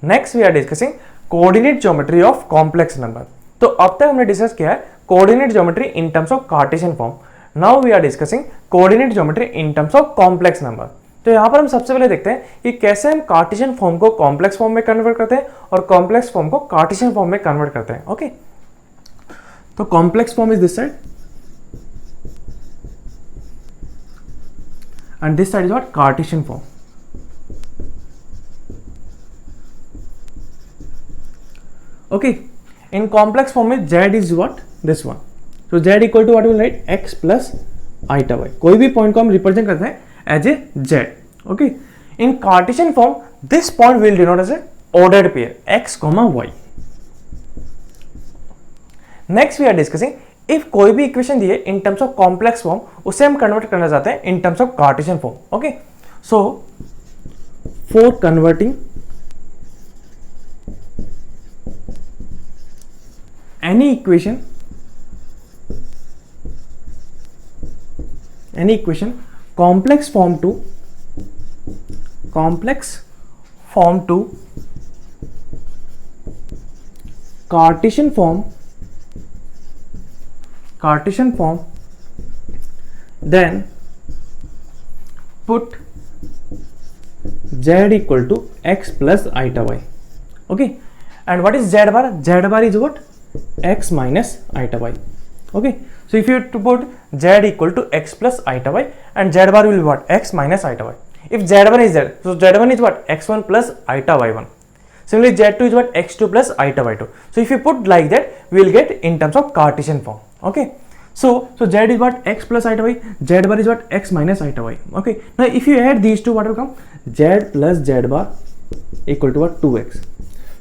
Next we are discussing coordinate geometry of complex number. तो अब तक हमने डिस्कस किया है coordinate geometry in terms of Cartesian form. Now we are discussing coordinate geometry in terms of complex number. तो यहाँ पर हम सबसे पहले देखते हैं कि कैसे हम कार्टेशियन फॉर्म को कॉम्प्लेक्स फॉर्म में कन्वर्ट करते हैं और कॉम्प्लेक्स फॉर्म को कार्टेशियन फॉर्म में कन्वर्ट करते हैं। ओके, तो complex form is this side and this side is what? Cartesian form. Okay, in complex form में z is what? This one. So z equal to what we will write? X plus eta y. कोई भी point को हम represent करते हैं as a z. Okay, in Cartesian form this point will denote as a ordered pair x, y. Next we are discussing if कोई भी equation दिए in terms of complex form उसे हम कन्वर्ट करना चाहते हैं in terms of Cartesian form. Okay, so for converting any equation complex form to Cartesian form, then put z equal to x plus eta y. Okay, and what is z bar? Z bar is what? X minus eta y. Okay, so if you have to put z equal to x plus eta y, and z bar will be what? X minus eta y. If z1 is there, so z1 is what? X1 plus eta y1. Similarly, z2 is what? X2 plus eta y2. So if you put like that, we will get in terms of Cartesian form. Okay, so z is what? X plus eta y, z bar is what? X minus eta y. Okay, now if you add these two, what will come? Z plus z bar equal to what? 2x.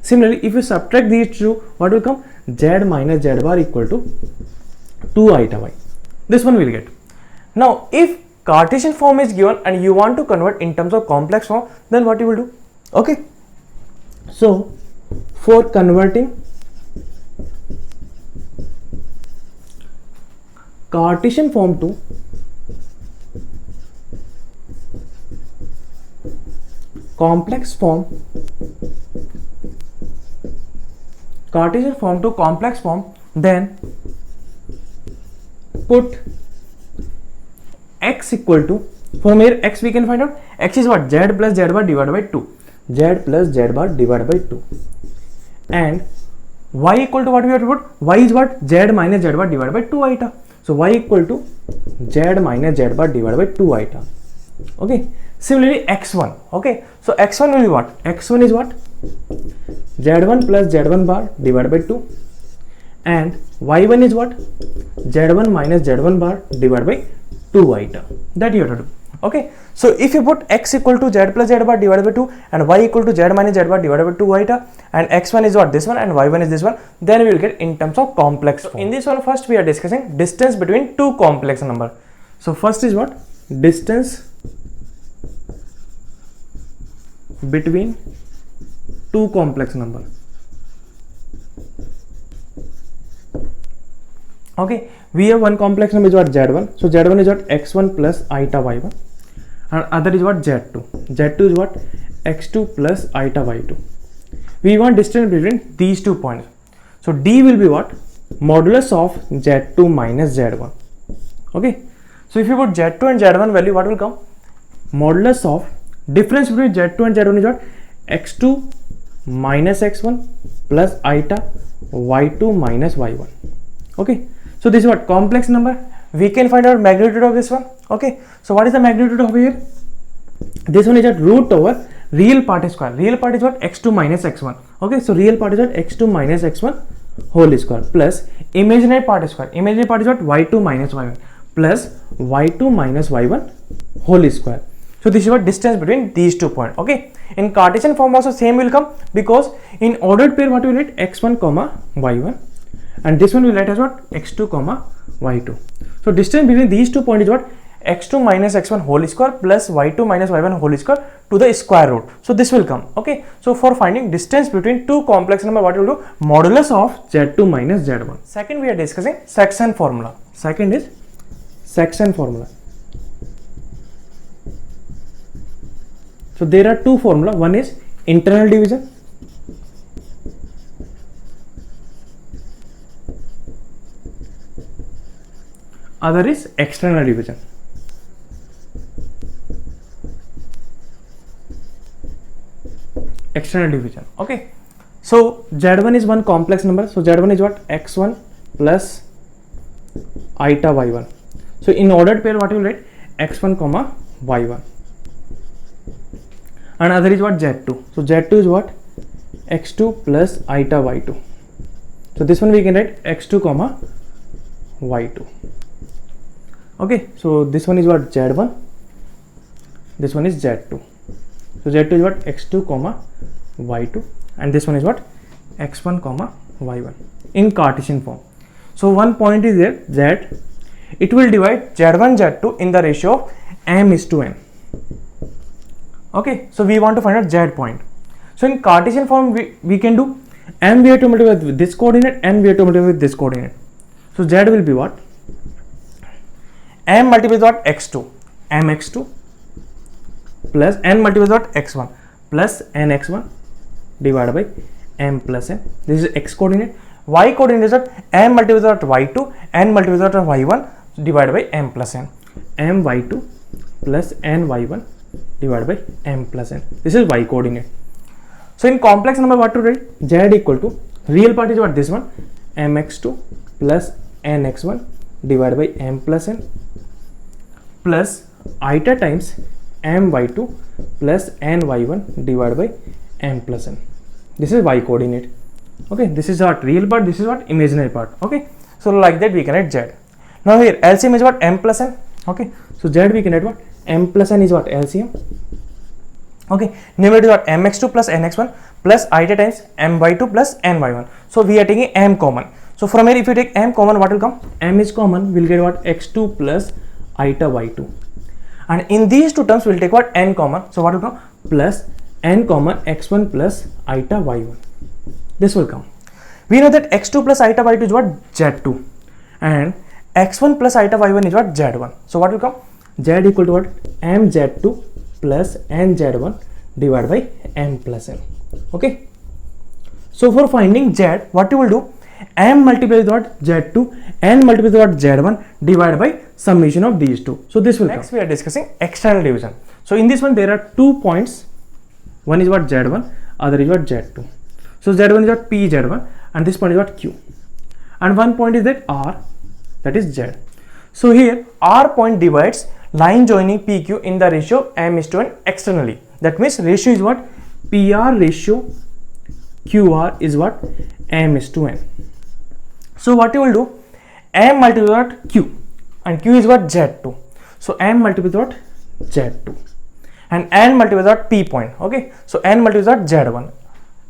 Similarly, if you subtract these two, what will come? Z minus z bar equal to 2 eta y. This one will get. Now if Cartesian form is given and you want to convert in terms of complex form, then what you will do? Okay, so for converting Cartesian form to complex form, then put x equal to, from here x we can find out, x is what? Z plus z bar divided by 2, z plus z bar divided by 2, and y equal to what we have to put? Y is what? Z minus z bar divided by 2 eta. So y equal to z minus z bar divided by 2 eta. Okay, similarly x1. Okay, so x1 will be what? X1 is what? Z1 plus z1 bar divided by 2, and y1 is what? Z1 minus z1 bar divided by 2 eta. That you have to do. Okay, so if you put x equal to z plus z bar divided by 2 and y equal to z minus z bar divided by 2 eta, and x1 is what? This one, and y1 is this one, then we will get in terms of complex form. In this one, first we are discussing distance between two complex number. So first is what? Distance between two complex number. Okay, we have one complex number is what? Z1. So Z1 is what? X1 plus eta y1, and other is what? Z2. Z2 is what? X2 plus eta y2. We want distance between these 2 points. So D will be what? Modulus of Z2 minus Z1. Okay, so if you put Z2 and Z1 value, what will come? Modulus of difference between Z2 and Z1 is what? X2 minus X1 plus eta y2 minus y1. Okay, so this is what? Complex number. We can find out magnitude of this one. Okay, so what is the magnitude over here? This one is at root over real part square. Real part is what? X2 minus X1. Okay, so real part is what? X2 minus X1 whole square plus imaginary part square. Imaginary part is what? Y2 minus Y1 plus Y2 minus Y1 whole square. So this is what? Distance between these 2 points. Okay, in Cartesian form also same will come, because in ordered pair what we write? X1 comma Y1, and this one we write as what? X2 comma Y2. So distance between these 2 points is what? X2 minus X1 whole square plus Y2 minus Y1 whole square to the square root. So this will come. Okay, so for finding distance between two complex number, what you will do? Modulus of Z2 minus Z1. Second we are discussing section formula. Second is section formula. So there are two formula. One is internal division, other is external division. External division. Okay, so Z1 is one complex number. So Z1 is what? X1 plus eta y1. So in ordered pair, what you will write? X1 comma y1. And other is what? Z2. So Z2 is what? X2 plus eta y2. So this one we can write X2 comma y2. Okay, so this one is what? Z1. This one is Z2. So Z2 is what? X2 comma y2, and this one is what? X1 comma y1 in Cartesian form. So one point is there that it will divide Z1 Z2 in the ratio of m:n. Okay, so we want to find out Z point. So in Cartesian form we can do m we have to multiply with this coordinate, n we have to multiply with this coordinate. So Z will be what? M multiplied with what? X2, mx2 plus n multiplied with what? X1 plus nx1 divided by m plus n. This is x coordinate. Y coordinate is what? M multiplied with what? Y2, n multiplied with what? Y1 divided by m plus n. M y2 plus n y1 divided by m plus n. This is y coordinate. So in complex number, what to write? Z equal to, real part is what? This one, mx2 plus nx1 divided by m plus n plus eta times m y2 plus n y1 divided by m plus n. This is y coordinate. Okay, this is what? Real part, this is what? Imaginary part. Okay, so like that we can write Z. Now here LCM is what? M plus n. Okay, so Z we can write what? M plus n is what? LCM. Okay, numerator is what? mx2 plus nx1 plus eta times m y2 plus n y1. So we are taking m common. So from here if you take m common, what will come? M is common, we'll get what? X2 plus eta y2. And in these two terms we'll take what? N common. So what will come? Plus n common x1 plus eta y1. This will come. We know that x2 plus eta y2 is what? Z2. And x1 plus eta y1 is what? Z1. So what will come? Z equal to what? mz2 plus nz1 divided by m plus n. Okay. So for finding Z, what you will do? M multiplied with what? Z2, n multiplied with what? Z1 divided by summation of these two. So this will come. Next we are discussing external division. So in this one there are 2 points. One is what? Z1, other is what? Z2. So Z1 is what? P Z1, and this point is what? Q. And one point is that R, that is Z. So here R point divides line joining PQ in the ratio m:n externally. That means ratio is what? PR ratio QR is what? m:n. So what you will do? M multiplied with what? Q, and Q is what? Z2. So M multiplied with what? Z2, and n multiplied with what? P point. Okay, so n multiplied with what? Z1,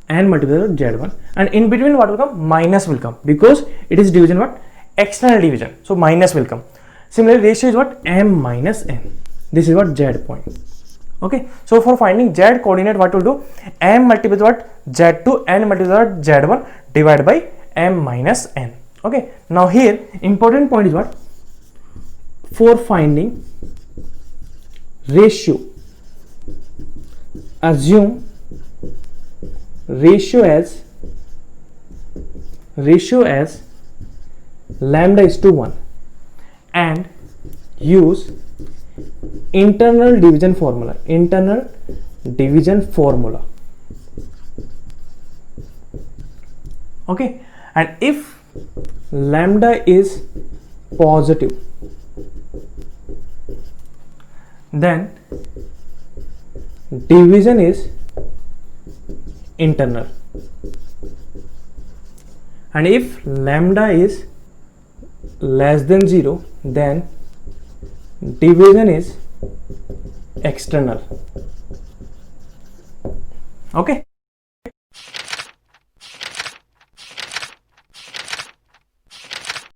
n multiplied with Z1, and in between what will come? Minus will come, because it is division what? External division. So minus will come. Similarly, ratio is what? M minus n. This is what? Z point. Okay, so for finding Z coordinate, what will do? M multiplied with what? Z2, n multiplied with what? Z1 divided by m minus n. Okay, now here important point is what? For finding ratio, assume ratio as lambda is to 1 and use internal division formula. Okay, and if lambda is positive, then division is internal, and if lambda is less than 0, then division is external. Okay.